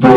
2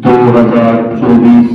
2024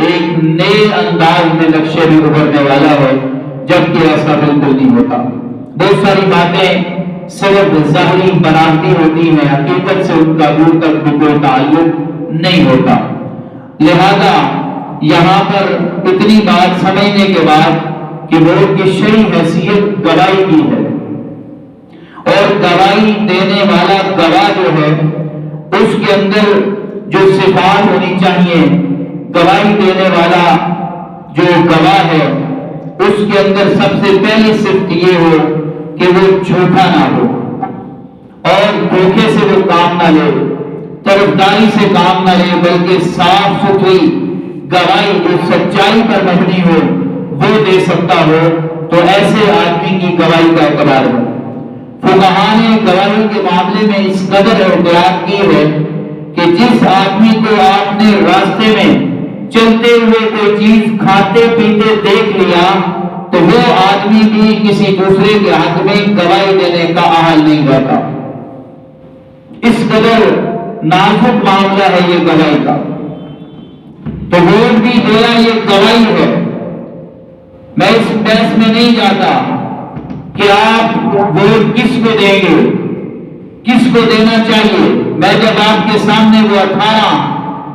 ایک نئے انداز میں نقشے میں ابھرنے والا ہے، جبکہ ایسا بالکل نہیں ہوتا۔ بہت ساری باتیں صرف ظاہری بناوٹی ہوتی ہیں، حقیقت سے ان کا دور تک بھی کوئی تعلق نہیں ہوتا۔ لہذا یہاں پر اتنی بات سمجھنے کے بعد کہ ووٹ کی شرعی حیثیت گواہی کی ہے، اور گواہی دینے والا گواہ جو ہے اس کے اندر جو صفات ہونی چاہیے، گواہی دینے والا جو گواہ ہے اس کے اندر سب سے پہلی صفت یہ ہو کہ وہ جھوٹا نہ ہو اور دھوکے سے وہ کام نہ لے، طرفداری سے کام نہ لے، بلکہ صاف ستھری گواہی جو سچائی پر مبنی ہو وہ دے سکتا ہو، تو ایسے آدمی کی گواہی کا اعتبار ہے۔ فقہاء نے گواہی کے معاملے میں اس قدر احتیاط کی ہے کہ جس آدمی کو آپ نے راستے میں چلتے ہوئے کوئی چیز کھاتے پیتے دیکھ لیا تو وہ آدمی بھی کسی دوسرے کے حق میں گواہی دینے کا اہل نہیں رہتا۔ اس قدر نازک معاملہ ہے یہ گواہی کا۔ تو ووٹ بھی دینا یہ گواہی ہے۔ میں اس بحث میں نہیں جاتا کہ آپ ووٹ کس کو دیں گے، کس کو دینا چاہیے۔ میں جب آپ کے سامنے وہ 18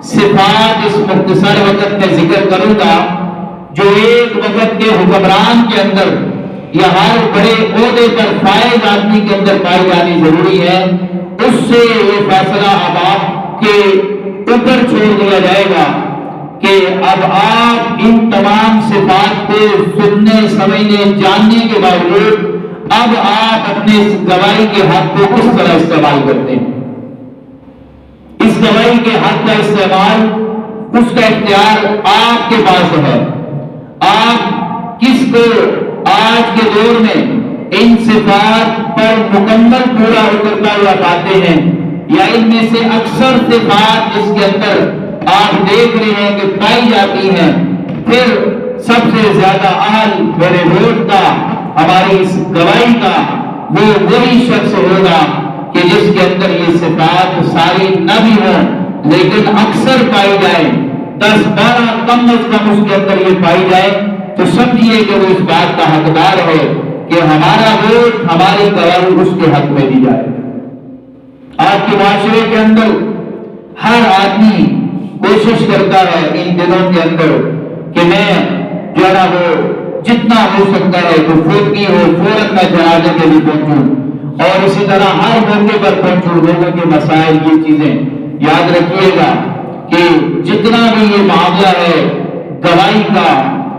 صفات اس مختصر وقت میں ذکر کروں گا جو ایک وقت کے حکمران کے اندر یا ہر بڑے عہدے پر فائز آدمی کے اندر پائی جانی ضروری ہے، اس سے یہ فیصلہ اب آپ کے اوپر چھوڑ دیا جائے گا کہ اب آپ ان تمام صفات کو سننے، سمجھنے، جاننے کے باوجود اب آپ اپنے اس گواہی کے حق کو کس طرح استعمال کرتے ہیں۔ اس گواہی کے حق کا استعمال، اس کا اختیار آپ کے پاس ہے۔ آپ کس کو آج کے دور میں ان صفات پر مکمل پورا اترتا ہوا پاتے ہیں، یا ان میں سے اکثر صفات جس کے اندر آپ دیکھ رہے ہیں کہ پائی جاتی ہیں، پھر سب سے زیادہ اہل میرے ووٹ کا، ہماری اس گواہی کا وہ وہی شخص ہوگا کہ جس کے اندر یہ صفات ساری نہ بھی ہوں لیکن اکثر پائی جائے، 10-12 کم از کم اس کے اندر یہ پائی جائے، تو سمجھیے کہ وہ اس بات کا حقدار ہے کہ ہمارا ووٹ، ہماری گواہی اس کے حق میں دی جائے۔ آج کے معاشرے کے اندر ہر آدمی کوشش کرتا ہے ان دنوں کے اندر کہ میں جو ہے وہ جتنا ہو سکتا ہے تو فوتگی ہو فوراً میں جنازے کے لیے پہنچوں، اور اسی طرح ہر موقع پر پہنچوں، لوگوں کے مسائل، یہ چیزیں یاد رکھیے گا کہ جتنا بھی یہ معاملہ ہے گواہی کا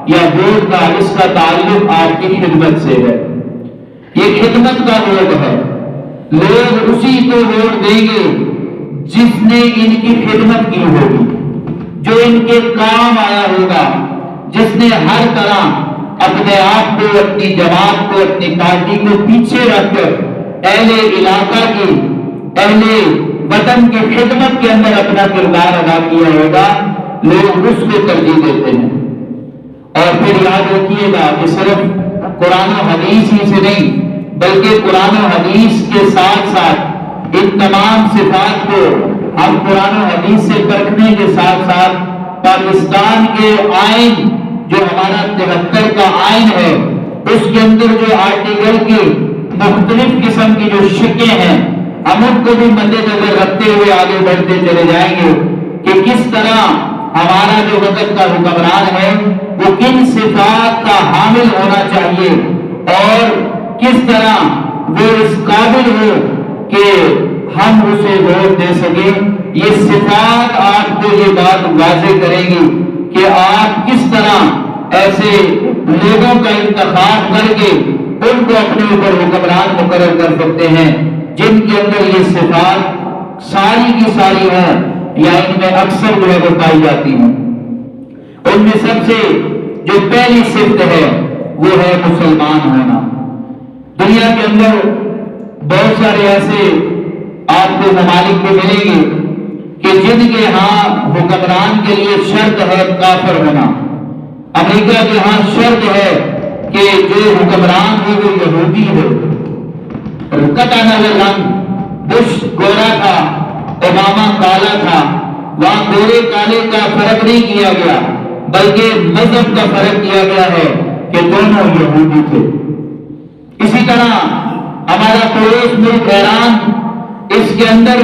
یا ووٹ کا، اس کا تعلق آپ کی خدمت سے ہے۔ یہ خدمت کا ووٹ ہے، لوگ اسی کو ووٹ دیں گے جس نے ان کی خدمت کی ہوگی، جو ان کے کام آیا ہوگا، جس نے ہر طرح اپنے آپ کو، اپنی جماعت کو، اپنی پارٹی کو پیچھے رکھ کر اہل علاقہ کی، اہل وطن کی خدمت کے اندر اپنا کردار ادا کیا ہوگا، لوگ اس کو ترجیح دیتے ہیں۔ اور پھر یاد رکھیے گا کہ صرف قرآن و حدیث ہی سے نہیں بلکہ قرآن و حدیث کے ساتھ ساتھ ان تمام صفات کو ہم قرآن و حدیث سے پرکھنے کے ساتھ ساتھ پاکستان کے آئین جو ہمارا 73 کا آئین ہے، اس کے اندر جو آرٹیکل کی مختلف قسم کی جو شکیں ہیں، ہم ان کو بھی مد نظر رکھتے ہوئے آگے بڑھتے چلے جائیں گے کہ کس طرح ہمارا جو وقت کا حکمران ہے وہ کن صفات کا حامل ہونا چاہیے اور کس طرح وہ اس قابل ہو کہ ہم اسے ووٹ دے سکیں۔ یہ صفات آپ کو یہ بات واضح کریں گی کہ آپ کس طرح ایسے لوگوں کا انتخاب کر کے ان کو اپنے اوپر حکمران مقرر کر سکتے ہیں جن کے اندر یہ صفات ساری کی ساری ہیں یا ان میں اکثر جو ہے وہ پائی جاتی ہیں۔ ان میں سب سے جو پہلی صفت ہے وہ ہے مسلمان ہونا۔ دنیا کے اندر بہت سارے ایسے آپ کو ممالک بھی ملیں گے کہ جن کے ہاں حکمران کے لیے شرط ہے کافر ہونا۔ امریکہ کے ہاں شرط ہے کہ جو حکمران ہو وہ یہودی ہو، قطع نظر رنگ، بش گورا تھا، اوباما کالا تھا، وہاں گورے کالے کا فرق نہیں کیا گیا، بلکہ مذہب کا فرق کیا گیا ہے کہ دونوں یہودی تھے۔ اسی طرح ہمارا پڑوس ملک ایران، اس کے اندر،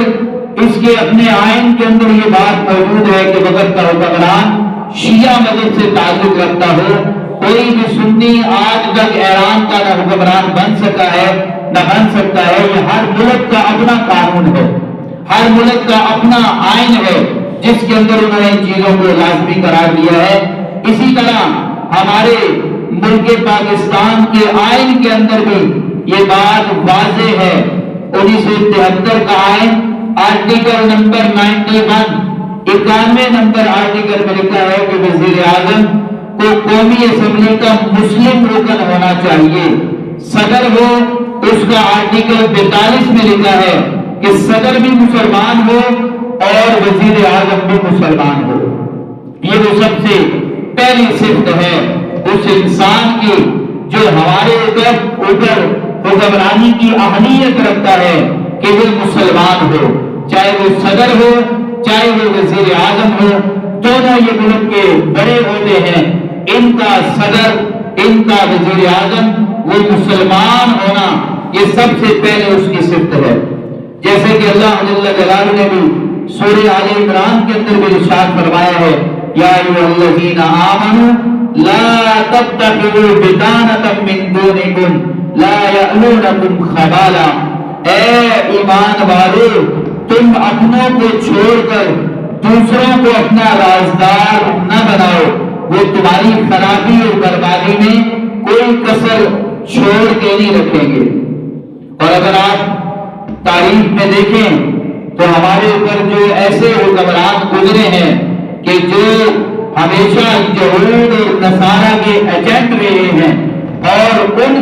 اس کے اپنے آئین کے اندر یہ بات موجود ہے کہ وقت کا حکمران شیعہ مذہب سے تعلق رکھتا ہو۔ کوئی بھی سنی آج تک ایران کا نہ حکمران بن سکا ہے نہ بن سکتا ہے۔ یہ ہر ملک کا اپنا قانون ہے، ہر ملک کا اپنا آئین ہے جس کے اندر انہوں نے ان چیزوں کو لازمی قرار دیا ہے۔ اسی طرح ہمارے ملک پاکستان کے آئین کے اندر بھی یہ بات واضح ہے۔ 1973 کا آئین آرٹیکل نمبر 91 نمبر آرٹیکل میں لکھا ہے کہ وزیر اعظم کو قومی اسمبلی کا مسلم رکن ہونا چاہیے۔ صدر ہو، اس کا آرٹیکل 42 میں لکھا ہے کہ صدر بھی مسلمان ہو اور وزیر اعظم بھی مسلمان ہو۔ یہ وہ سب سے پہلی صفت ہے اس انسان کی جو ہمارے اوپر حکمرانی کی اہمیت رکھتا ہے کہ وہ مسلمان ہو، چاہے وہ صدر ہو چاہے وہ وزیر اعظم ہو، دونوں یہ ملک کے بڑے ہوتے ہیں، ان کا صدر، ان کا وزیر اعظم، وہ مسلمان ہونا یہ سب سے پہلے اس کی صفت ہے۔ جیسے کہ اللہ جل جلالہ نے بھی سورہ آل عمران کے اندر بھی ارشاد فرمایا ہے، یا ایھا الذین آمنوا لا تتخذوا بطانة من دونکم لا یألونکم خبالا، اے ایمان والو تم اپنوں کو چھوڑ کر دوسروں کو اپنا رازدار نہ بناؤ، وہ تمہاری خرابی اور بربادی میں کوئی کسر چھوڑ کے نہیں رکھیں گے۔ اور اگر آپ تاریخ میں دیکھیں تو ہمارے اوپر جو ایسے حکمران گزرے ہیں کہ جو ہمیشہ یہود اور نصارہ کے ایجنٹ رہے ہیں اور ان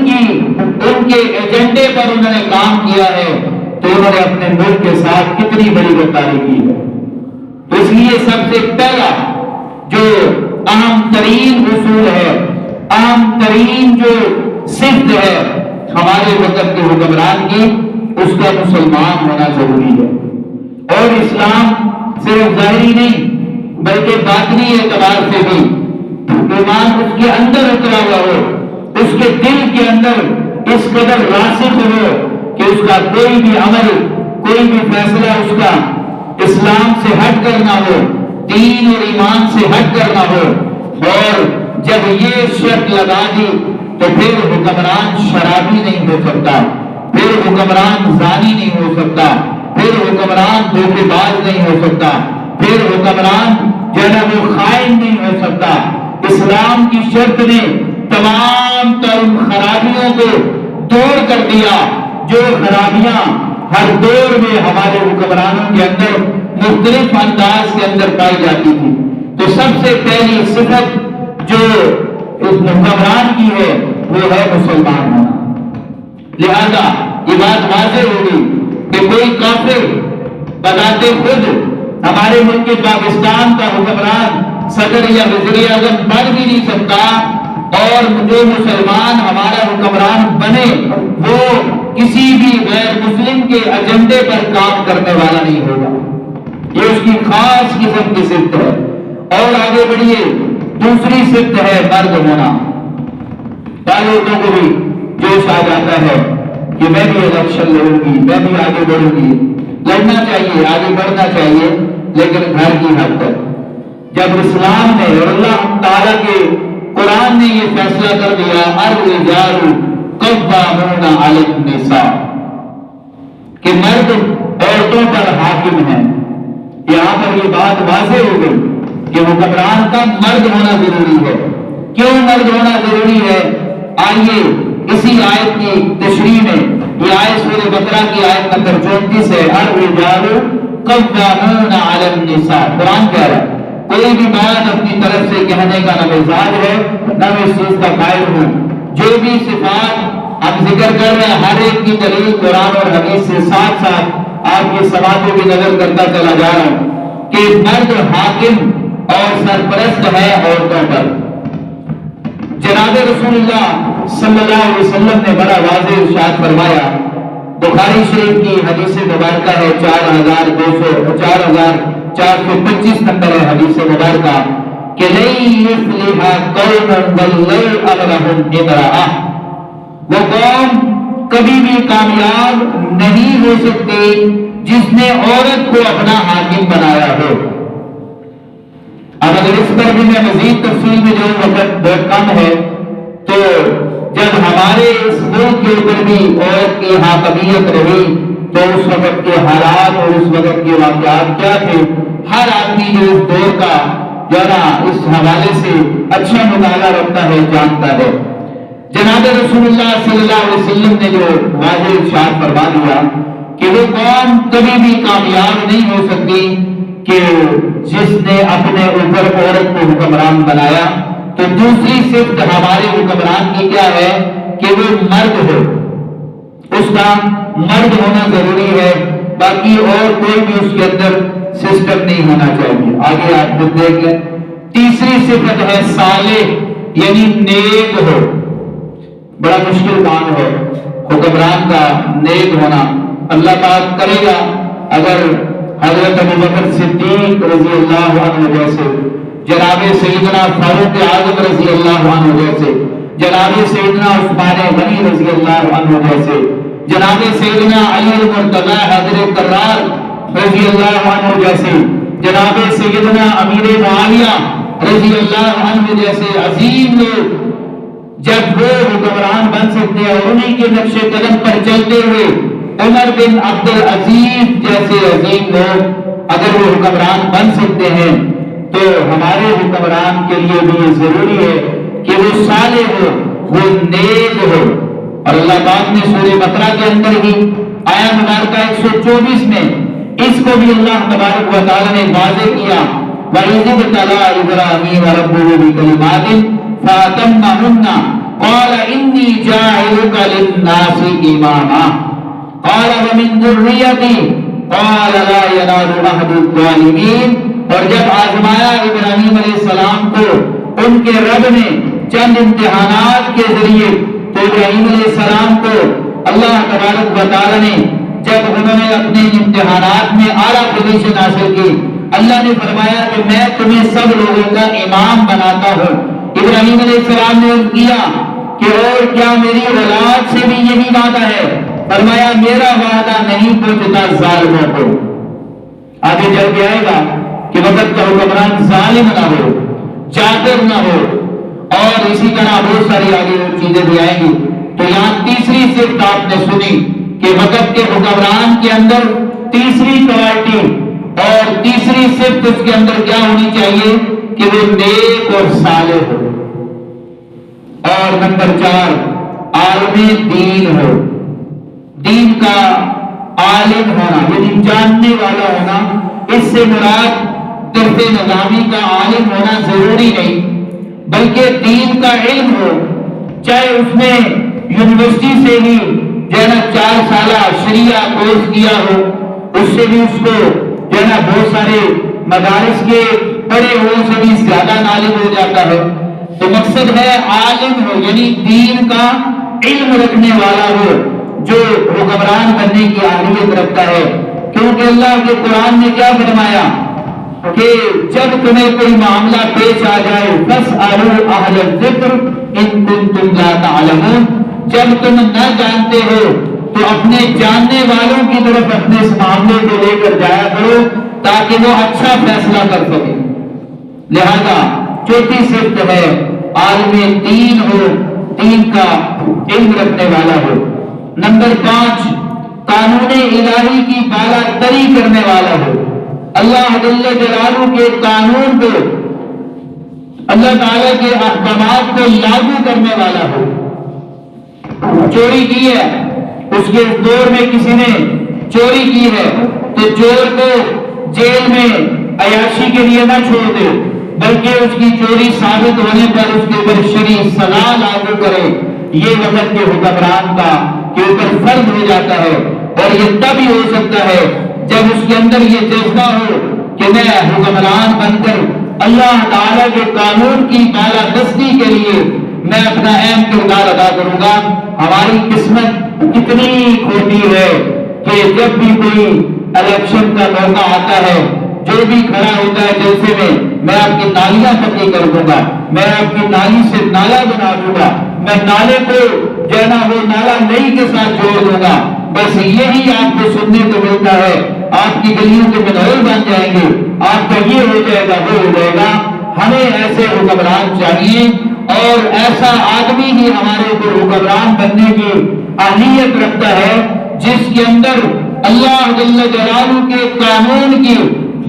کے ایجنڈے پر انہوں نے کام کیا ہے، تو انہوں نے اپنے ملک کے ساتھ کتنی بڑی غداری کی ہے۔ تو اس لیے سب سے پہلا جو اہم ترین اصول ہے، اہم ترین جو صفت ہے ہمارے وقت کے حکمران کی، اس کا مسلمان ہونا ضروری ہے۔ اور اسلام صرف ظاہری نہیں بلکہ باطنی اعتبار سے بھی ایمان اس کے اندر اترا ہوا ہو، اس کے دل کے اندر اس قدر راسخ ہو کہ اس کا کوئی بھی عمل، کوئی بھی فیصلہ اس کا اسلام سے ہٹ کر نہ ہو، دین اور ایمان سے ہٹ کر نہ ہو۔ اور جب یہ شرط لگا دی تو پھر حکمران شرابی نہیں ہو سکتا، پھر حکمران زانی نہیں ہو سکتا، پھر حکمران دھوکے باز نہیں ہو سکتا، پھر حکمران جناب خائن نہیں ہو سکتا۔ اسلام کی شرط نے تمام تر خرابیوں کو دور کر دیا جو خرابیاں ہر دور میں ہمارے حکمرانوں کے اندر مختلف انداز کے اندر پائی جاتی تھی۔ تو سب سے پہلی صفت جو اس حکمران کی ہے وہ ہے مسلمان ہونا۔ لہذا یہ بات واضح ہوگی کہ کوئی کافر بذات خود ہمارے ملک پاکستان کا حکمران، صدر یا وزیر اعظم بن بھی نہیں سکتا، اور جو مسلمان ہمارا حکمران بنے وہ کسی بھی غیر مسلم کے ایجنڈے پر کام کرنے والا نہیں ہوگا۔ یہ اس کی خاص قسم کی صفت ہے۔ اور آگے بڑھیے، دوسری صفت ہے مرد ہونا۔ بعض لوگوں کو بھی جوش آ جاتا ہے کہ میں بھی الیکشن لڑوں گی، میں بھی آگے بڑھوں گی۔ لڑنا چاہیے، آگے بڑھنا چاہیے، لیکن گھر کی حد تک۔ جب اسلام نے اور اللہ تعالیٰ کے قرآن نے یہ فیصلہ کر دیا الرجال قوامون علی النساء کہ مرد عورتوں پر حاکم ہیں، یہاں پر یہ بات واضح ہو گئی کہ حکمران کا مرد ہونا ضروری ہے۔ کیوں مرد ہونا ضروری ہے؟ آئیے اسی آیت کی تشریح میں، یہ آیت سورہ بقرہ کی آیت نمبر 34 ہے، الرجال قوامون علی النساء۔ قرآن کہہ رہا ہے کوئی بھی بات اپنی طرف سے کہنے کا نہ مزاج ہے نہ میں اس چیز کا قائل ہوں۔ جو بھی صفات ہم ذکر کر رہے ہیں ہر ایک کی دلیل قرآن اور حدیث سے ساتھ ساتھ آپ کی سماعتوں کی نظر کرتا چلا جا رہا ہوں کہ مرد حاکم اور سرپرست ہے عورتوں پر۔ جناب رسول اللہ صلی اللہ علیہ وسلم نے بڑا واضح ارشاد فرمایا، بخاری شریف کی حدیث مبارکہ ہے 4425 نمبر ہے حدیث مبارکہ، کہ لن یفلح قوم ولو امرهم امرأة، وہ قوم کبھی بھی کامیاب نہیں ہو سکتی جس نے عورت کو اپنا حاکم بنایا ہو۔ اب اگر اس پر بھی میں مزید تفصیل میں جو وقت بہت کم ہے، تو جب ہمارے اس ملک کے اوپر بھی عورت کی حاکمیت رہی تو اس وقت کے حالات اور اس وقت کے واقعات کیا تھے، ہر آدمی جو اس دور کا جو نا اس حوالے سے اچھا مطالعہ رکھتا ہے جانتا ہے۔ جناب رسول اللہ صلی اللہ علیہ وسلم نے جو واضح ارشاد فرما دیا کہ وہ قوم کبھی بھی کامیاب نہیں ہو سکتی کہ جس نے اپنے اوپر عورت کو حکمران بنایا، تو دوسری صفت ہمارے حکمران کی کیا ہے کہ وہ مرد ہو، اس کا مرد ہونا ضروری ہے، باقی اور کوئی بھی اس کے اندر سسٹم نہیں ہونا چاہیے۔ آگے آپ خود دیکھ لیں۔ تیسری صفت ہے صالح، یعنی نیک ہو۔ بڑا مشکل کام ہے حکمران کا نیک ہونا۔ اللہ پاک کرے گا اگر حضرت ابوبکر صدیق رضی اللہ عنہ جیسے، جناب سیدنا فاروق اعظم رضی اللہ عنہ جیسے، جناب سیدنا عثمان غنی رضی اللہ عنہ جیسے، جناب سیدنا علی المرتضی حیدر کرار رضی اللہ عنہ جیسے، جناب سیدنا امیر معاویہ رضی اللہ عنہ جیسے عظیم لوگ جب وہ حکمران بن سکتے ہیں اور انہی کے نقش قدم پر چلتے ہوئے عمر بن عبد العزیز جیسے عظیم لوگ اگر وہ حکمران بن سکتے ہیں، تو ہمارے حکمران کے لیے بھی یہ ضروری ہے کہ وہ صالح ہو، وہ نیک ہو۔ اور اللہ پاک نے سورہ بقرہ کے اندر ہی آیا مبارکہ 124 میں اس کو بھی اللہ تبارک و تعالی نے واضح کیا، وَإِذِ ابْتَلَىٰ إِبْرَاهِيمَ رَبُّهُ بِكَلِمَاتٍ فَأَتَمَّهُنَّ قَالَ إِنِّي جَاعِلُكَ لِلنَّاسِ إِمَامًا قال ومن ذریتی قال لا ینال عہد الظالمین۔ اور جب آزمایا ابراہیم علیہ السلام کو ان کے رب نے چند امتحانات کے ذریعے، تو ابراہیم علیہ السلام کو اللہ تبارک و تعالی نے جب انہوں نے اپنے امتحانات میں اعلیٰ پوزیشن حاصل کی، اللہ نے فرمایا کہ میں تمہیں سب لوگوں کا امام بناتا ہوں۔ ابراہیم علیہ السلام نے عرض کیا کہ اور کیا میری اولاد سے بھی یہی وعدہ ہے؟ فرمایا میرا وعدہ نہیں پہنچتا ظالموں کو۔ آگے چل کے آئے گا کہ وقت کا حکمران ظالم نہ ہو، جابر نہ ہو، اور اسی طرح بہت ساری آگے اور چیزیں بھی آئیں گی۔ تو یہاں تیسری صفت آپ نے سنی کہ وقت کے حکمران کے اندر تیسری کوالٹی اور تیسری صفت اس کے اندر کیا ہونی چاہیے کہ وہ نیک اور صالح ہو۔ اور نمبر 4 عالم دین ہو، دین کا عالم ہونا یعنی جاننے والا ہونا۔ اس سے مراد درس نظامی کا عالم ہونا ضروری نہیں، بلکہ دین کا علم ہو، چاہے اس نے یونیورسٹی سے ہی جو ہے نا 4 سالہ شریعہ کورس کیا ہو، اس سے بھی اس کو جو ہے نا بہت سارے مدارس کے پڑھے ہوئے سے بھی زیادہ نالج ہو جاتا ہے۔ تو مقصد ہے عالم ہو، یعنی دین کا علم رکھنے والا ہو، جو حکمران بننے کی اہلیت رکھتا ہے۔ کیونکہ اللہ کے قرآن نے کیا فرمایا کہ جب تمہیں کوئی معاملہ پیش آ جائے فاسألوا اہل الذکر ان کنتم لا تعلمون، جب تم نہ جانتے ہو تو اپنے جاننے والوں کی طرف اپنے اس معاملے کو لے کر جایا کرو تاکہ وہ اچھا فیصلہ کر سکے۔ لہذا چوتھی صفت ہے عالم دین ہو، دین کا علم رکھنے والا ہو۔ نمبر 5 قانون الہی کی بالا تری کرنے والا ہو، اللہ جل جلالہ کے قانون کو، اللہ تعالیٰ کے احکامات کو لاگو کرنے والا ہو۔ چوری کی ہے، اس کے دور میں کسی نے چوری کی ہے تو چور کو جیل میں عیاشی کے لیے نہ چھوڑ دے، بلکہ اس کی چوری ثابت ہونے پر اس کے اوپر شرعی سزا لاگو کرے۔ یہ وقت کے حکمران کا کے اوپر فرض ہو جاتا ہے، اور یہ تب ہی ہو سکتا ہے جب اس کے اندر یہ جذبہ ہو کہ میں حکمران بن کر اللہ تعالیٰ کے قانون کی بالادستی کے لیے میں اپنا اہم کردار ادا کروں گا۔ ہماری قسمت کتنی کھوٹی ہے کہ جب بھی کوئی الیکشن کا موقع آتا ہے جو بھی کھڑا ہوتا ہے جلسے میں آپ کی نالیاں پکی کر دوں گا، میں آپ کی نالی سے نالا بنا دوں گا، میں نالے کو جو ہے نا وہ نالا نئی کے ساتھ جوڑ دوں گا۔ بس یہی آپ کو سننے کو ملتا ہے، آپ کی گلیوں کے منہول بن جائیں گے، آپ کا یہ ہو جائے گا وہ ہو جائے گا۔ ہمیں ایسے حکمران چاہیے اور ایسا آدمی ہی ہمارے اوپر حکمران بننے کی اہلیت رکھتا ہے جس کے اندر اللہ جل جلالہ کے قانون کی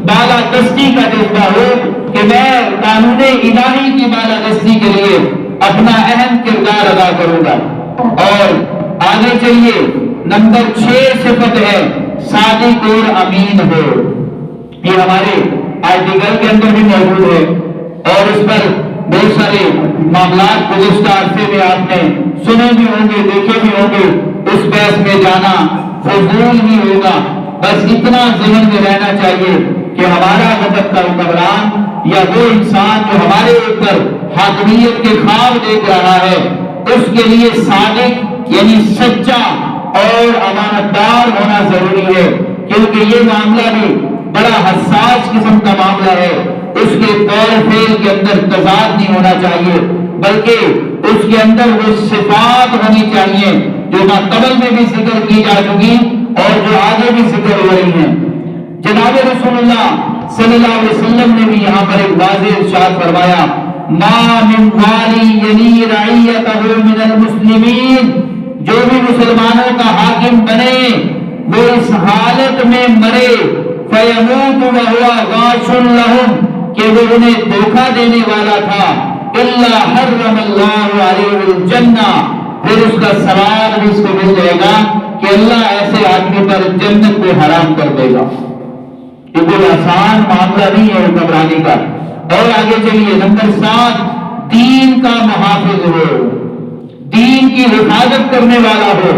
بالادستی کا جذبہ ہو کہ میں قانون الہی کی بالادستی کے لیے اپنا اہم کردار ادا کروں گا۔ اور آگے چلیے، نمبر 6 صفت ہے صادق اور امین ہو۔ یہ ہمارے آرٹیکل کے اندر بھی موجود ہے اور اس پر بہت سارے معاملات گزشتہ عرصے میں آپ نے سنے بھی ہوں گے، دیکھے بھی ہوں گے۔ اس بحث میں جانا فضول ہی ہوگا، بس اتنا ذہن میں رہنا چاہیے کہ ہمارا وقت کا حکمران یا وہ انسان جو ہمارے اوپر حاکمیت کے خواب دیکھ رہا ہے، اس کے لیے صادق یعنی سچا اور امانتدار ہونا ضروری ہے، کیونکہ یہ معاملہ بھی بڑا حساس قسم کا معاملہ ہے۔ اس کے قول فعل کے اندر تضاد نہیں ہونا چاہیے، بلکہ اس کے اندر وہ صفات ہونی چاہیے جو قبل میں بھی ذکر کی جا چکی اور جو آگے بھی ذکر ہو رہی ہیں۔ جناب رسول اللہ صلی اللہ علیہ وسلم نے بھی یہاں پر ایک واضح ارشاد فرمایا، ما من والی یلی رعیتہ من المسلمین، جو بھی مسلمانوں کا حاکم بنے وہ اس حالت میں مرے فیموت وہو غاش لہم، کہ وہ انہیں دھوکہ دینے والا تھا، الا حرم اللہ علیہ الجنہ، پھر اس کا ثواب بھی اس کو مل جائے گا کہ اللہ ایسے آدمی پر جنت کو حرام کر دے گا۔ یہ کوئی آسان معاملہ نہیں ہے حکمرانی کا۔ اور آگے چلیے، نمبر 7 دین کا محافظ ہو، دین کی حفاظت کرنے والا ہو۔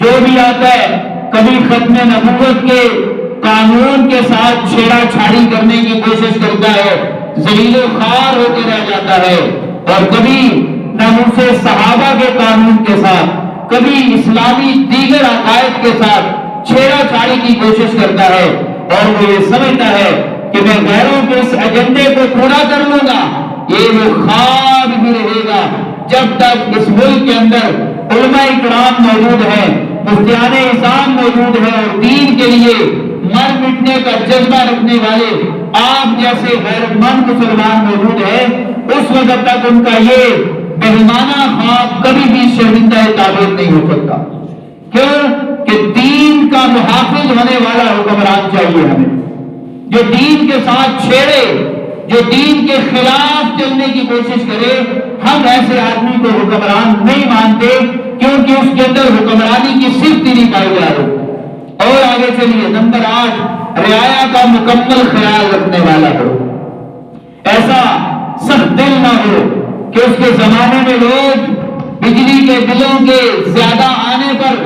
جو بھی آتا ہے کبھی ختم نبوت کے قانون کے ساتھ چھیڑا چھاڑی کرنے کی کوشش کرتا ہے، ذلیل و خوار ہو کے رہ جاتا ہے، اور کبھی ناموس صحابہ کے قانون کے ساتھ، کبھی اسلامی دیگر عقائد کے ساتھ چھیڑا چھاڑی کی کوشش کرتا ہے، اور وہ یہ سمجھتا ہے کہ میں غیروں کے اس ایجنڈے کو پورا کر لوں گا۔ یہ وہ خواب بھی رہے گا جب تک اس ملک کے اندر علماء کرام موجود ہیں، مفتیان اعظام موجود ہیں، اور دین کے لیے مر مٹنے کا جذبہ رکھنے والے آپ جیسے غیرت مند مسلمان موجود ہیں، اس وقت تک ان کا یہ بہیمانہ خواب کبھی بھی شرمندہ تعبیر نہیں ہو سکتا۔ کیوں کہ دین کا محافظ ہونے والا حکمران چاہیے ہمیں، جو دین کے ساتھ چھیڑے، جو دین کے خلاف چلنے کی کوشش کرے، ہم ایسے آدمی کو حکمران نہیں مانتے، کیونکہ اس کے اندر حکمرانی کی صفت ہی نہیں پائی جا رہی۔ اور آگے چلیے، نمبر 8 رعایا کا مکمل خیال رکھنے والا ہو، ایسا سخت دل نہ ہو کہ اس کے زمانے میں لوگ بجلی کے بلوں کے زیادہ آنے پر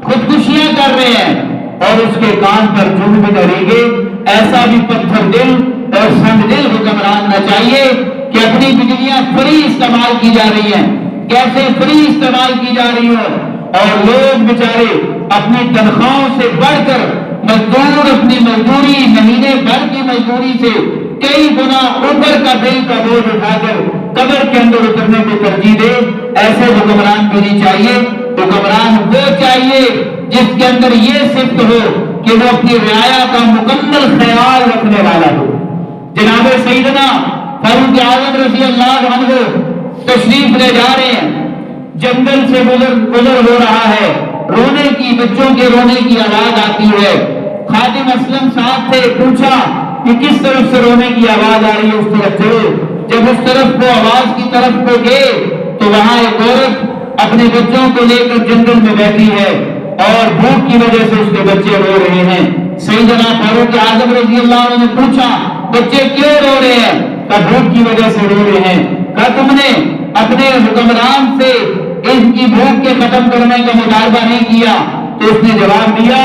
خودکشیاں کر رہے ہیں اور اس کے کان پر چوب بھی ڈریں گے۔ ایسا بھی پتھر دل اور سنگ دل حکمران نہ چاہیے کہ اپنی بجلیاں فری استعمال کی جا رہی ہیں، کیسے فری استعمال کی جا رہی ہو، اور لوگ بیچارے اپنی تنخواہوں سے بڑھ کر مزدور اپنی مزدوری مہینے بھر کی مزدوری سے کئی گنا اوپر کا بل کا بوجھ اٹھا کر قبر کے اندر اترنے کو ترجیح دے۔ ایسے حکمران بھی نہیں چاہیے۔ حکمران وہ چاہیے جس کے اندر یہ صفت ہو کہ وہ اپنی رعایا کا مکمل خیال رکھنے والا ہو۔ جناب سیدنا فاروق اعظم رضی اللہ عنہ تشریف لے جا رہے ہیں، جنگل سے گزر ہو رہا ہے، رونے کی، بچوں کے رونے کی آواز آتی ہے۔ خادم اسلم صاحب سے پوچھا کہ کس طرف سے رونے کی آواز آ رہی ہے، اس طرف چلو۔ جب اس طرف کو آواز کی طرف کو گئے تو وہاں ایک عورت اپنے بچوں کو لے کر جنگل میں بیٹھی ہے اور بھوک کی وجہ سے اس کے بچے رو رہے ہیں۔ سیدنا فاروق اعظم رضی اللہ عنہ نے پوچھا بچے کیوں رو رہے ہیں؟ کہا بھوک کی وجہ سے رو رہے ہیں۔ کہا تم نے اپنے حکمران سے ان کی بھوک کے ختم کرنے کا مطالبہ نہیں کیا؟ تو اس نے جواب دیا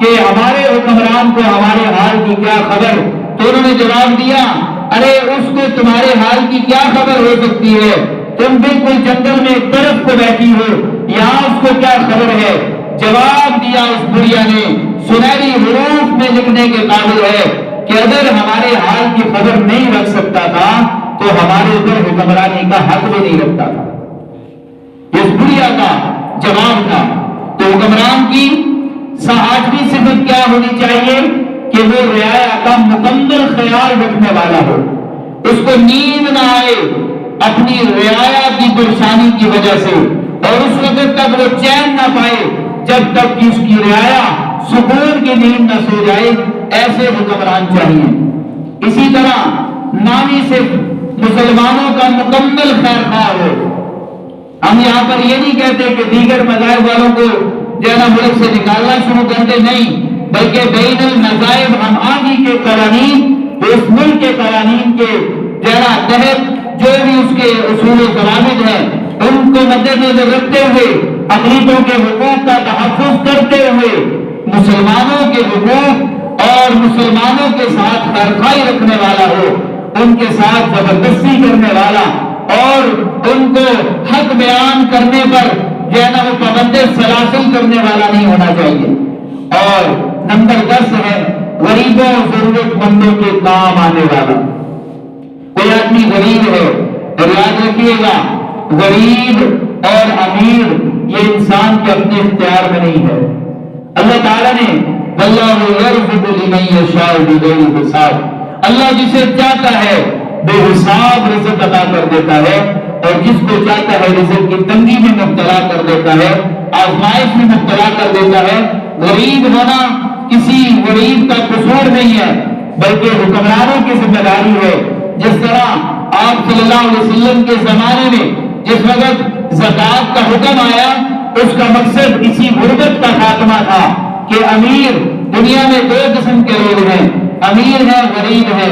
کہ ہمارے حکمران کو ہمارے حال کی کیا خبر؟ تو انہوں نے جواب دیا ارے اس کو تمہارے حال کی کیا خبر ہو سکتی ہے؟ تم بالکل جنگل میں ایک طرف کو بیٹھی ہو، یہاں اس کو کیا خبر ہے؟ جواب دیا اس بڑھیا نے، سنہری حروف میں لکھنے کے قابل ہے، کہ اگر ہمارے حال کی خبر نہیں رکھ سکتا تھا تو ہمارے اوپر حکمرانی کا حق بھی نہیں رکھتا تھا۔ اس بڑھیا کا جواب تھا۔ تو حکمران کی 8ویں صفت کیا ہونی چاہیے کہ وہ رعایا کا مکمل خیال رکھنے والا ہو، اس کو نیند نہ آئے اپنی رعایا کی پریشانی کی وجہ سے، اور اس وقت تک وہ چین نہ پائے جب تک کہ اس کی رعایا سکون کی نیند نہ سو جائے۔ ایسے حکمران چاہیے۔ اسی طرح نامی صرف مسلمانوں کا مکمل خیر خواہ ہو۔ ہم یہاں پر یہ نہیں کہتے کہ دیگر مذاہب والوں کو جو ہے نا ملک سے نکالنا شروع کرتے، نہیں، بلکہ بین المذاہب ہم آگی کے قوانین، اس ملک کے قوانین کے جو ہے نا تحت جو بھی اس کے اصول و ضوابط ہیں ان کو مد نظر رکھتے ہوئے، اقلیتوں کے حقوق کا تحفظ کرتے ہوئے، مسلمانوں کے حقوق اور مسلمانوں کے ساتھ خیرخواہی رکھنے والا ہو، ان کے ساتھ زبردستی کرنے والا اور ان کو حق بیان کرنے پر جو ہے نا وہ پابند سلاسل کرنے والا نہیں ہونا چاہیے۔ اور نمبر 10 ہے غریبوں ضرورت مندوں کے کام آنے والا۔ کوئی آدمی غریب ہے، اور یاد رکھیے گا غریب اور امیر یہ انسان کے اپنے اختیار میں نہیں ہے۔ اللہ تعالیٰ نے واللہ یرزق لمن یشاء بغیر حساب، اللہ جسے چاہتا ہے بے حساب رزق عطا کر دیتا ہے، اور جس کو چاہتا ہے رزق کی تنگی میں مبتلا کر دیتا ہے، آزمائش میں مبتلا کر دیتا ہے۔ غریب ہونا کسی غریب کا قصور نہیں ہے، بلکہ حکمرانوں کی ذمہ داری ہے۔ جس طرح آپ صلی اللہ علیہ وسلم کے زمانے میں جس وقت زکوٰۃ کا حکم آیا، اس کا مقصد اسی غربت کا خاتمہ تھا کہ امیر، دنیا میں 2 قسم کے لوگ ہیں، امیر ہے، غریب ہے۔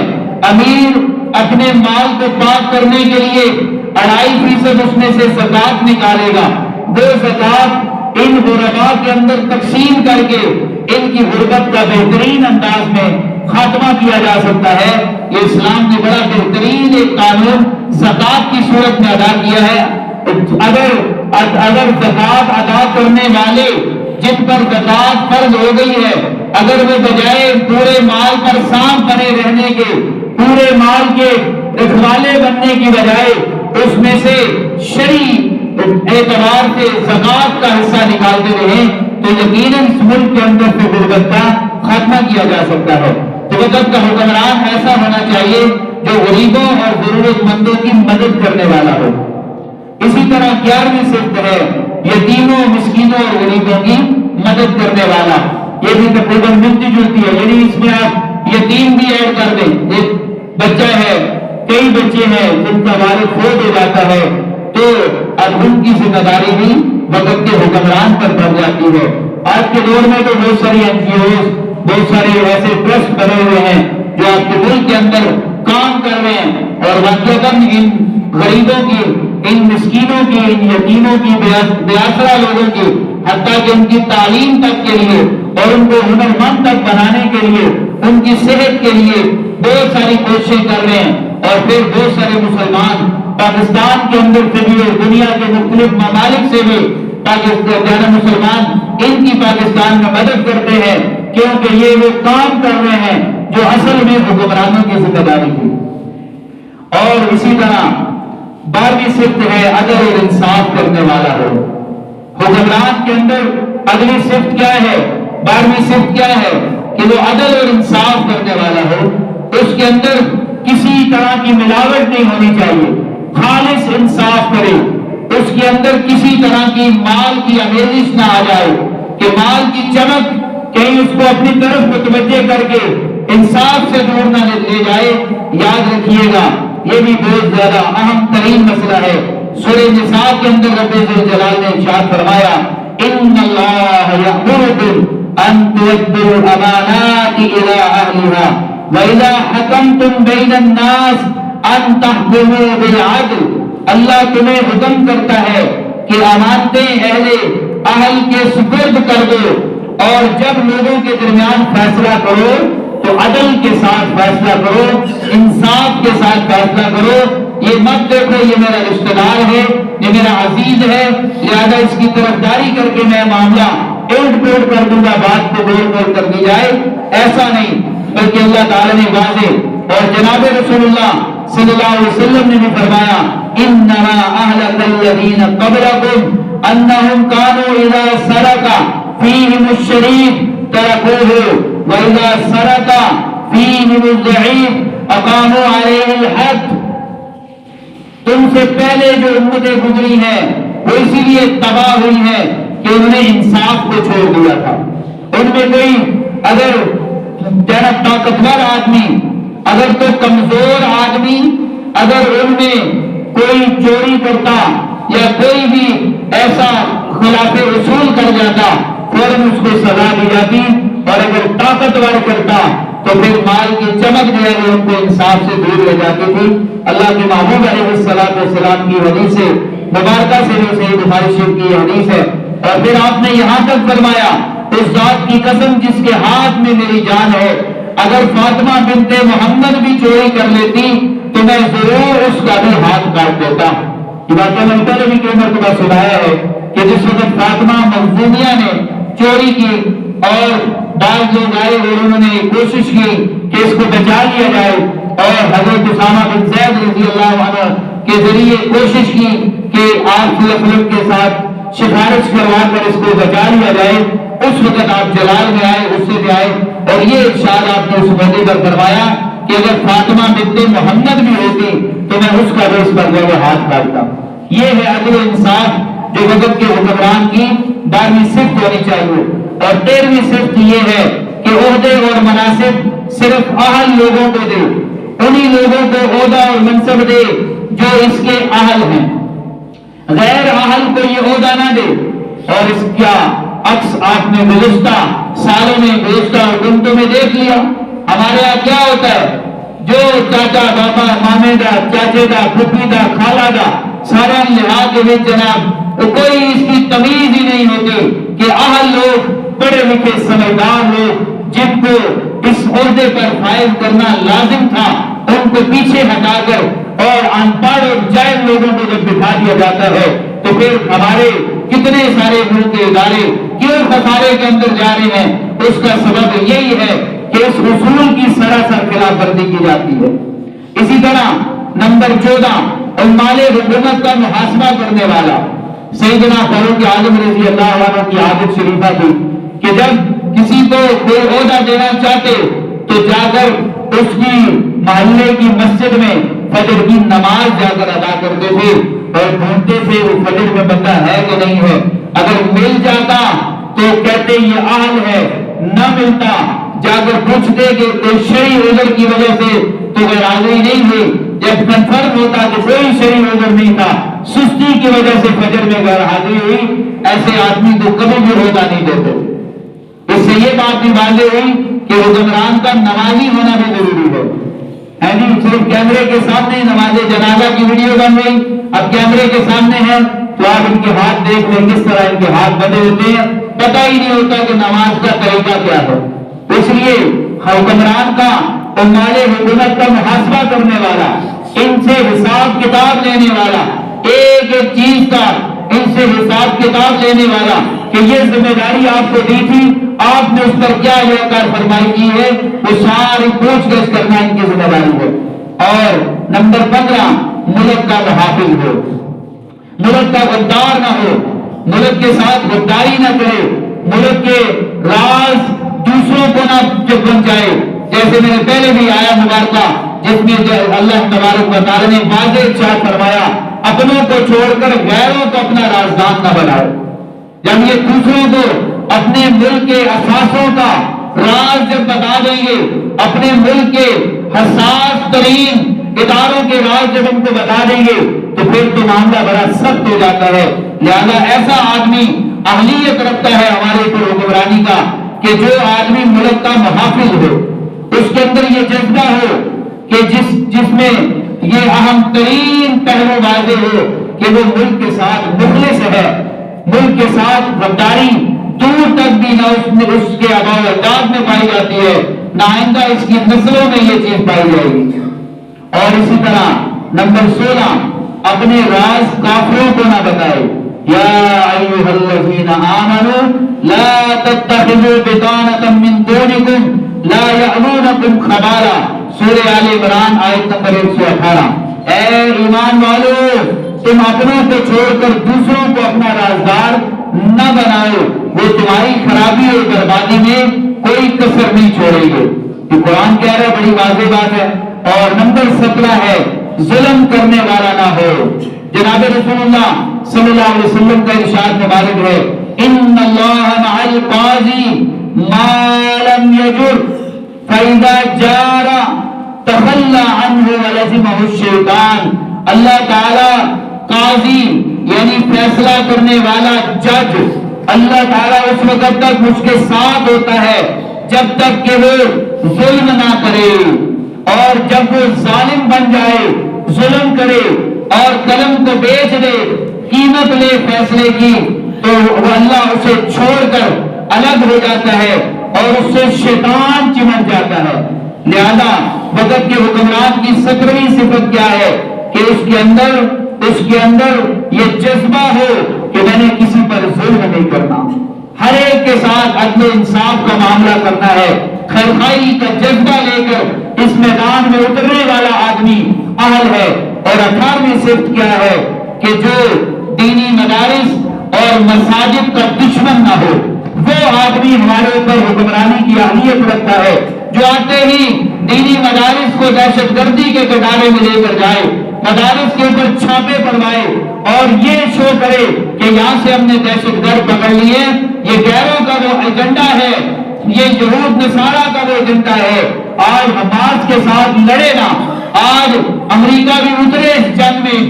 امیر اپنے مال کو پاک کرنے کے لیے 2.5% اس میں سے زکوٰۃ نکالے گا۔ وہ زکوٰۃ ان غرباء کے اندر تقسیم کر کے ان کی غربت کا بہترین انداز میں خاتمہ کیا جا سکتا ہے۔ یہ اسلام نے بڑا بہترین ایک قانون زکوٰۃ کی صورت میں ادا کیا ہے۔ اگر زکوٰۃ ادا کرنے والے جن پر زکوٰۃ فرض ہو گئی ہے، اگر وہ بجائے پورے مال پر سانپ بنے رہنے کے، پورے مال کے رکھوالے بننے کی بجائے اس میں سے شرعی اعتبار سے زکوٰۃ کا حصہ نکالتے رہیں تو یقیناً اس ملک کے اندر سے غربت کا خاتمہ کیا جا سکتا ہے۔ تو وقت کا حکمران ایسا ہونا چاہیے جو غریبوں اور ضرورت مندوں کی مدد کرنے والا ہو۔ اسی طرح 11ویں صفت ہے یتیموں، مسکینوں اور غریبوں کی مدد کرنے والا۔ یہ بھی تقریباً ملتی جلتی ہے، یعنی اس میں آپ یتیم بھی ایڈ کر دیں۔ ایک بچہ ہے، کئی بچے ہیں جن کا والد فوت ہو جاتا ہے، تو اب ان کی ذمہ داری بھی وقت کے حکمران پر پڑ جاتی ہے۔ آج کے دور میں تو بہت ساری NGOs، بہت سارے ایسے ٹرسٹ بنے ہوئے ہیں جو آپ کے ملک کے اندر کام کر رہے ہیں، اور واقعتاً ان غریبوں کی، ان مسکینوں کی، ان یتیموں کی، بے آسرا لوگوں کی، حتیٰ کہ ان کی تعلیم تک کے لیے اور ان کو ہنرمند تک بنانے کے لیے، ان کی صحت کے لیے بہت ساری کوششیں کر رہے ہیں۔ اور پھر بہت سارے مسلمان پاکستان کے اندر سے بھی اور دنیا کے مختلف ممالک سے بھی پاکستان مسلمان ان کی پاکستان میں مدد کرتے ہیں، کیونکہ یہ وہ کام کر رہے ہیں جو اصل میں حکمرانوں کی ذمہ داری تھی۔ اور اسی طرح 12ویں صفت ہے عدل اور انصاف کرنے والا ہو۔ حکمران کے اندر اگلی صفت کیا ہے؟ 12ویں صفت کیا ہے؟ کہ وہ عدل اور انصاف کرنے والا ہو۔ اس کے اندر کسی طرح کی ملاوٹ نہیں ہونی چاہیے، خالص انصاف کرے۔ اس کے اندر کسی طرح کی مال کی آمیزش نہ آ جائے کہ مال کی چمک کہیں اس کو اپنی طرف متوجہ کر کے انصاف سے دور نہ لے جائے۔ یاد رکھیے گا یہ بھی بہت زیادہ اہم ترین مسئلہ ہے۔ سورہ نساء کے اندر رب ذوالجلال نے ارشاد فرمایا ان اللہ یأمرکم ان تؤدوا الامانات الی اہلھا وَإِذَا حَكَمْتُمْ بَيْنَ النَّاسِ أَن تَحْكُمُوا بِالْعَدْلِ۔ اللہ تمہیں حکم کرتا ہے کہ امانتیں اہل کے سپرد کر دو، اور جب لوگوں کے درمیان فیصلہ کرو تو عدل کے ساتھ فیصلہ کرو، انصاف کے ساتھ فیصلہ کرو۔ یہ مت دیکھو یہ میرا رشتہ دار ہے، یہ میرا عزیز ہے، لہذا اس کی طرفداری کر کے میں معاملہ الٹ پلٹ کر دوں گا، بات کو گول مول کر دی جائے، ایسا نہیں۔ بلکہ اللہ تعالیٰ نے واضح اور جناب رسول اللہ صلی اللہ علیہ وسلم نے بھی فرمایا انما اهلك الذين قبلكم انهم كانوا اذا سرق فيهم الشريف تركوه واذا سرق فيهم الضعيف اقاموا عليه الحد. تم سے پہلے جو امتیں گزری ہیں وہ اسی لیے تباہ ہوئی ہیں کہ انہوں نے انصاف کو چھوڑ دیا تھا. ان میں کوئی اگر طاقتور آدمی، اگر تو کمزور آدمی اگر ان میں کوئی چوری کرتا یا کوئی بھی ایسا خلاف اصول کر جاتا فوراً اس کو سزا دی جاتی، اور اگر طاقتور کرتا تو پھر مال کی چمک جو ہے ان کو انصاف سے دور لے جاتی تھی. اللہ کے محبوب علیہ السلام کی حدیث سے مبارکہ سے جو صحیح بخاری شریف کی حدیث ہے. اور پھر آپ نے یہاں تک فرمایا اس ذات کی قسم جس کے ہاتھ میں میری جان ہے، اگر فاطمہ بنت محمد بھی چوری کر لیتی تو میں ضرور اس کا بھی ہاتھ کاٹ دیتا. یہ واقعہ میں پہلے بھی کئی مرتبہ سنایا ہے کہ جس وقت فاطمہ مخزومیہ نے چوری کی اور بعض لوگ آئے اور انہوں نے کوشش کی کہ اس کو بچا لیا جائے، اور حضرت اسامہ بن زید رضی اللہ عنہ کے ذریعے کوشش کی کہ آپ صلی اللہ علیہ وسلم کے ساتھ سفارش کروا کر اس کو بچا لیا جائے. اس وقت آپ جلال میں آئے، اس سے بھی آئے، اور یہ ارشاد آپ نے اس موقع پر فرمایا کہ اگر فاطمہ بنت محمد بھی ہوتی تو میں اس کا بھی اس پر جو ہاتھ کاٹتا. یہ ہے عدل و انصاف جو وقت کے حکمران کی 12ویں صفت ہونی چاہیے. اور 13ویں صفت یہ ہے کہ عہدے اور مناصب صرف اہل لوگوں کو دے، انہی لوگوں کو عہدہ اور منصب دے جو اس کے اہل ہیں، غیر اہل کو یہ عہدہ نہ دے. اور اس کا عکس آپ نے گزشتہ سالوں میں، گزشتہ حکومتوں میں دیکھ لیا. ہمارے یہاں کیا ہوتا ہے، جو چاچا بابا مامے دا چاچے دا پھپھی دا خالہ دا سارا لحاظ کے بھی جناب کوئی اس کی تمیز ہی نہیں ہوتی کہ اہل لوگ، پڑھے لکھے سمجھدار لوگ جن کو اس عہدے پر فائز کرنا لازم تھا ان کو پیچھے ہٹا کر اور ان پڑھ اور جاہل لوگوں کو جب بٹھا دیا جاتا ہے تو پھر ہمارے کتنے سارے ملک کے ادارے کیوں خسارے کے اندر جا رہے ہیں. اس کا سبب یہی ہے کہ اس اصول کی سراسر خلاف ورزی کی جاتی ہے. اسی طرح نمبر 14 عمال حکومت کا محاسبہ کرنے والا. سیدنا فاروق اعظم رضی اللہ عنہ کی عادت شریفہ تھی کہ جب کسی کو کوئی عہدہ دینا چاہتے تو جا کر اس کی محلے کی مسجد میں فجر کی نماز جا کر ادا کرتے تھے اور ڈھونڈتے تھے وہ فجر میں بندہ ہے کہ نہیں ہے. اگر مل جاتا تو کہتے یہ اہل ہے، نہ ملتا جا کر پوچھتے کہ کوئی شرعی عذر کی وجہ سے تو غیر حاضری نہیں ہوئی. جب کنفرم ہوتا کہ کوئی شرعی عذر نہیں تھا، سستی کی وجہ سے فجر میں غیر حاضری ہوئی، ایسے آدمی کو کبھی بھی عہدہ نہیں دیتے. اس سے یہ بات بھی واضح ہوئی کہ حکمران کا نمازی ہونا بھی ضروری ہے. صرف کیمرے کے سامنے نماز جنازہ کی ویڈیو بن گئی، اب کیمرے کے سامنے ہے تو آپ ان کے ہاتھ دیکھ لیں کس طرح ان کے ہاتھ بندے ہوتے ہیں، پتہ ہی نہیں ہوتا کہ نماز کا طریقہ کیا ہے. اس لیے حکمران کا، عمال حکومت کا محاسبہ کرنے والا، ان سے حساب کتاب لینے والا، ایک ایک چیز کا ان سے حساب کتاب لینے والا کہ یہ ذمہ داری آپ کو دی تھی، آپ نے اس پر کیا کار فرمائی کی ہے، وہ ساری پوچھ گچھ کرنا ان کی ذمہ داری ہے. اور نمبر 15 ملک کا محافظ ہو، ملک کا غدار نہ ہو، ملک کے ساتھ غداری نہ کرے، ملک کے راز دوسروں کو نہ پہنچائے. جیسے میں نے پہلے بھی آیا مبارکہ جس میں اللہ تبارک و تعالی نے واضح ارشاد فرمایا اپنوں کو چھوڑ کر غیروں کو اپنا رازدان نہ بنائے. جب یہ دوسروں کو اپنے ملک کے اثاثوں کا راز جب بتا دیں گے، اپنے ملک کے حساس ترین اداروں کے راز جب ان کو بتا دیں گے تو پھر تو معاملہ بڑا سخت ہو جاتا ہے. لہذا ایسا آدمی اہلیت رکھتا ہے ہمارے اوپر حکمرانی کا کہ جو آدمی ملک کا محافظ ہو، اس کے اندر یہ جذبہ ہو کہ جس میں یہ اہم ترین پہلو واضح ہو کہ وہ ملک کے ساتھ مخلص ہے، ملک کے ساتھ غداری دور تک بھی نہ اس کے آباء و اجداد میں پائی جاتی ہے، نہ آئندہ اس کی نسلوں میں یہ چیز پائی جائے گی. اور اسی طرح نمبر 16 اپنے راز کافروں کو نہ بتائے. یا ایھا الذین آمنوا لا تتخذوا بطانة من دونکم لا یعلونکم عنکم خبالا، سورہ آل عمران آیت نمبر 118۔ اے ایمان والو، تم اپنوں کو چھوڑ کر دوسروں کو اپنا رازدار نہ بناؤ، وہ تمہاری خرابی اور بربادی میں کوئی کسر نہیں چھوڑیں گے۔ یہ قرآن کہہ رہا ہے، بڑی واضح بات ہے۔ اور نمبر 17 ہے ظلم کرنے والا نہ ہو۔ جناب رسول اللہ صلی اللہ علیہ وسلم کا ارشاد مبارک ہے، ان اللہ مع القاضی ما لم یجر فاذا جار تخلى عنه ولزمه الشیطان۔ اللہ تعالی قاضی یعنی فیصلہ کرنے والا جج، اللہ تعالیٰ اس وقت تک اس کے ساتھ ہوتا ہے جب تک کہ وہ ظلم نہ کرے، اور جب وہ ظالم بن جائے، ظلم کرے اور قلم کو بیچ دے، قیمت لے فیصلے کی، تو وہ اللہ اسے چھوڑ کر الگ ہو جاتا ہے اور اس سے شیطان چمٹ جاتا ہے۔ لہذا وقت کے حکمران کی 17ویں صفت کیا ہے کہ اس کے اندر یہ جذبہ ہو کہ میں نے کسی پر ظلم نہیں کرنا، ہر ایک کے ساتھ عدل و انصاف کا معاملہ کرنا ہے، خیرخواہی کا جذبہ لے کر اس میدان میں اترنے والا آدمی اہل ہے۔ اور 18ویں صفت کیا ہے کہ جو دینی مدارس اور مساجد کا دشمن نہ ہو، وہ آدمی ہمارے اوپر حکمرانی کی اہلیت رکھتا ہے، جو آتے ہی دینی مدارس کو دہشت گردی کے کٹارے میں لے کر جائے، مدارس کے اوپر چھاپے پڑوائے اور یہ شو کرے کہ یہاں سے ہم نے دہشت گرد پکڑ لیے، یہ غیروں کا وہ ایجنڈا ہے، یہ یہود نصارہ کا وہ ایجنڈا ہے۔ آج حماس کے ساتھ لڑے نا، آج امریکہ بھی اترے اس جنگ میں،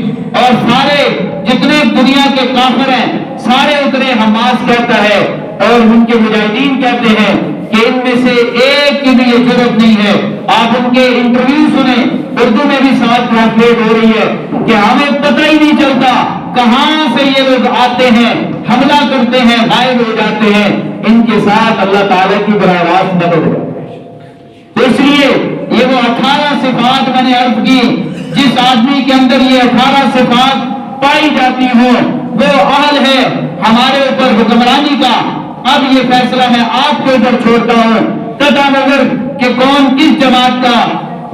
اور سارے جتنے دنیا کے کافر ہیں سارے اترے، حماس کہتا ہے اور ان کے مجاہدین کہتے ہیں کہ ان میں سے ایک کی بھی یہ جرأت نہیں ہے۔ آپ ان کے انٹرویو سنیں، اردو میں بھی ساتھ ٹرانسلیٹ ہو رہی ہے کہ ہمیں پتہ ہی نہیں چلتا کہاں سے یہ لوگ آتے ہیں، حملہ کرتے ہیں، غائب ہو جاتے ہیں، ان کے ساتھ اللہ تعالیٰ کی براہ راست مدد ہے۔ تو اس لیے یہ وہ 18 صفات میں نے عرض کی، جس آدمی کے اندر یہ 18 صفات پائی جاتی ہوں وہ اہل ہے ہمارے اوپر حکمرانی کا۔ اب یہ فیصلہ میں آپ کے اوپر چھوڑتا ہوں، قطع نظر کہ کون کس جماعت کا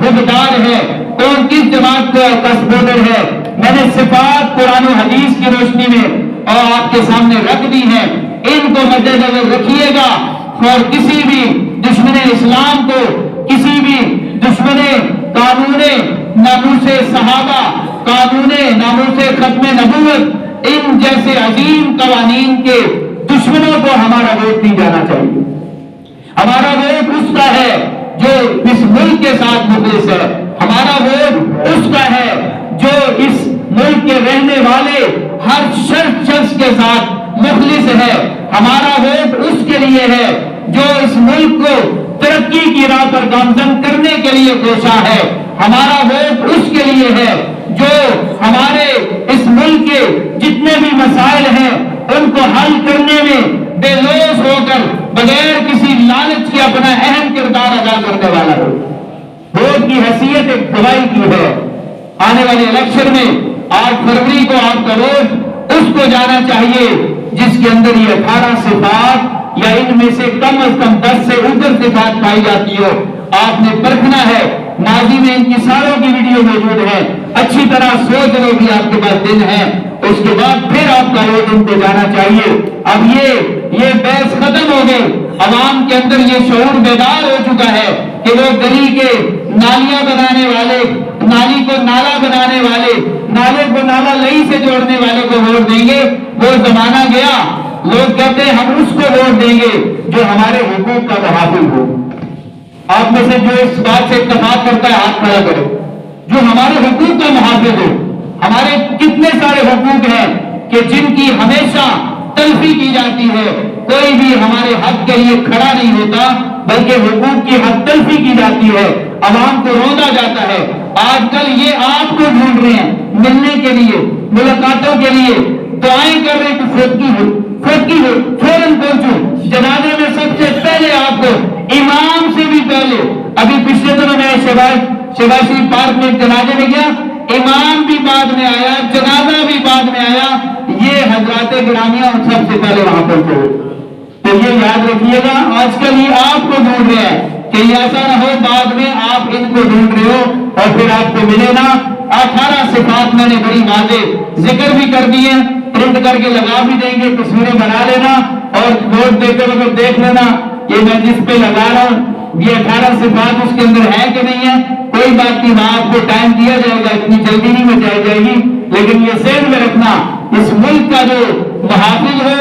حکمدار ہے، کون کس جماعت کا سپورٹر ہے، میں نے صفات قرآن و حدیث کی روشنی میں اور آپ کے سامنے رکھ دی ہیں، ان کو مد نظر رکھیے گا اور کسی بھی دشمن اسلام کو، کسی بھی دشمن قانون ناموس صحابہ، قانون ناموس ختم نبوت، ان جیسے عظیم قوانین کے دشمنوں کو ہمارا ووٹ نہیں جانا چاہیے۔ ہمارا ووٹ اس کا ہے جو اس ملک کے ساتھ مخلص ہے، ہمارا ووٹ اس کا ہے جو اس ملک کے رہنے والے ہر شخص کے ساتھ مخلص ہے، ہمارا ووٹ اس کے لیے ہے جو اس ملک کو ترقی کی راہ پر گامزن کرنے کے لیے کوشاں ہے، ہمارا ووٹ اس کے لیے ہے جو ہمارے اس ملک کے جتنے بھی مسائل ہیں ان کو حل کرنے میں بے لوث ہو کر بغیر کسی لالچ کے اپنا اہم کردار ادا کرنے والا ہو۔ ووٹ کی حیثیت ایک دوائی کی ہے۔ آنے والے الیکشن میں 8 فروری کو آپ کا ووٹ اس کو جانا چاہیے جس کے اندر یہ 18 صفات یا ان میں سے کم از کم 10 سے اوپر صفات پائی جاتی ہو۔ آپ نے پرکھنا ہے، ماضی میں ان کی ساروں کی ویڈیو موجود ہے، اچھی طرح سوچ لو بھی آپ کے پاس دن ہے، اس کے بعد پھر آپ کا ووٹ ان کو جانا چاہیے۔ اب یہ بحث ختم ہو گئی، عوام کے اندر یہ شعور بیدار ہو چکا ہے کہ وہ گلی کے نالیاں بنانے والے، نالی کو نالا بنانے والے، نالے کو نالا لئی سے جوڑنے والے کو ووٹ دیں گے۔ وہ زمانہ گیا، لوگ کہتے ہیں ہم اس کو ووٹ دیں گے جو ہمارے حقوق کا محافظ ہو۔ آپ میں سے جو اس بات سے اتفاق کرتا ہے ہاتھ کھڑا کرے، جو ہمارے حقوق کا محافظ ہو۔ ہمارے کتنے سارے حقوق ہیں کہ جن کی ہمیشہ تلفی کی جاتی ہے، کوئی بھی ہمارے حق کے لیے کھڑا نہیں ہوتا بلکہ حقوق کی حق تلفی کی جاتی ہے، عوام کو روندا جاتا ہے۔ آج کل یہ آپ کو ڈھونڈ رہے ہیں ملنے کے لیے، ملاقاتوں کے لیے، دعائیں کر رہے ہیں کہ فوتگی ہو فوراً پہنچو۔ جنازے میں سب سے پہلے آپ کو امام سے بھی پہلے، ابھی پچھلے دنوں میں شہباز پارک میں جنازے میں گیا، امام بھی بعد میں آیا، جنازہ بھی بعد میں آیا، یہ حضرات گرامیہ سب سے پہلے وہاں پہنچے۔ تو یہ یاد رکھیے گا، آج کل یہ آپ کو ڈھونڈ رہے ہیں کہ یہ ایسا نہ ہو بعد میں آپ ان کو ڈھونڈ رہے ہو اور پھر آپ کو ملے نا۔ 18 صفات میں نے بڑی واضح ذکر بھی کر دی ہیں، پرنٹ کر کے لگا بھی دیں گے، تصویریں بنا لینا اور نوٹ دے کر اگر دیکھ لینا یہ میں جس پہ لگا رہا ہوں یہ 18 صفات اس کے اندر ہے کہ نہیں ہے، کوئی بات نہیں، وہاں آپ کو ٹائم دیا جائے گا، اتنی جلدی نہیں بچائی جائے گی، لیکن یہ ذہن میں رکھنا اس ملک کا جو محافظ ہو،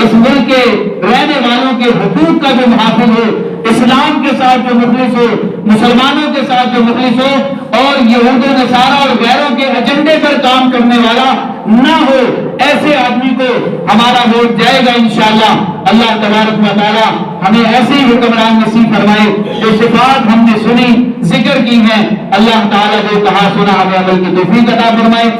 اس ملک کے رہنے والوں کے حقوق کا جو محافظ ہو، اسلام کے ساتھ جو مخلص ہو، مسلمانوں کے ساتھ جو مخلص ہو اور یہود و نصارہ اور غیروں کے ایجنڈے پر کام کرنے والا نہ ہو، ایسے آدمی کو ہمارا ووٹ جائے گا انشاءاللہ۔ اللہ تبارک و تعالی ہمیں ایسے ہی حکمران نصیب فرمائے جو صفات ہم نے سنی ذکر کی ہیں، اللہ تعالی جو کہا سنا ہمیں عمل کی توفیق عطا فرمائے۔